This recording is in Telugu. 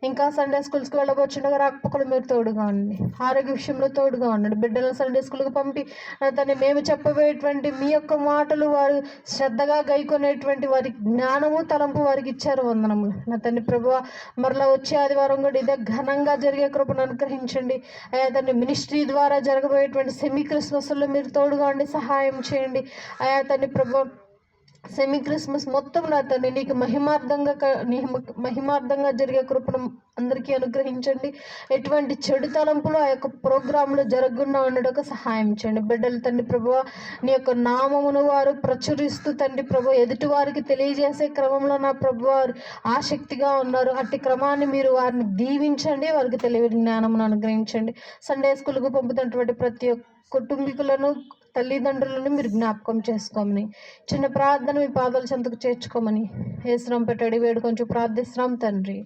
ఇంకా సండే స్కూల్స్కి వెళ్ళబోచుండగా రాకపోకలు మీరు తోడుగా ఉండండి. ఆరోగ్య విషయంలో తోడుగా ఉండండి. బిడ్డలను సండే స్కూల్కి పంపి తను మేము చెప్పబోయేటువంటి మీ యొక్క మాటలు వారు శ్రద్ధగా గైకొనేటువంటి వారి జ్ఞానము తలంపు వారికి ఇచ్చారు. వందనములు నా తండ్రి ప్రభువా. మరలా వచ్చే ఆదివారం కూడా ఇదే ఘనంగా జరిగే కృపను అనుగ్రహించండి అయ్యా తండ్రి. మినిస్ట్రీ ద్వారా జరగబోయేటువంటి సెమీ క్రిస్మస్లో మీరు తోడుగా ఉండి సహాయం చేయండి అయ్యా తండ్రి ప్రభు. సెమీ క్రిస్మస్ మొత్తం నా తండ్రి నీకు మహిమార్థంగా జరిగే కృపను అందరికీ అనుగ్రహించండి. ఎటువంటి చెడు తలంపులు ఆ యొక్క ప్రోగ్రాంలో జరగకుండా ఉండడానికి సహాయం చేయండి. బిడ్డలు తండ్రి ప్రభువా నీ యొక్క నామమును వారు ప్రచురిస్తూ తండ్రి ప్రభు ఎదుటి వారికి తెలియజేసే క్రమంలో నా ప్రభు వారు ఆసక్తిగా ఉన్నారు. అట్టి క్రమాన్ని మీరు వారిని దీవించండి. వారికి తెలివి జ్ఞానమును అనుగ్రహించండి. సండే స్కూల్కు పంపుతున్నటువంటి ప్రతి ఒక్క కుటుంబీకులను తల్లిదండ్రులను మీరు జ్ఞాపకం చేసుకోమని చిన్న ప్రార్థన మీ పాదాల చెంతకు చేర్చుకోమని యేసునామమున పెట్టి వేడుకొంచు ప్రార్థిస్తున్నాం తండ్రి.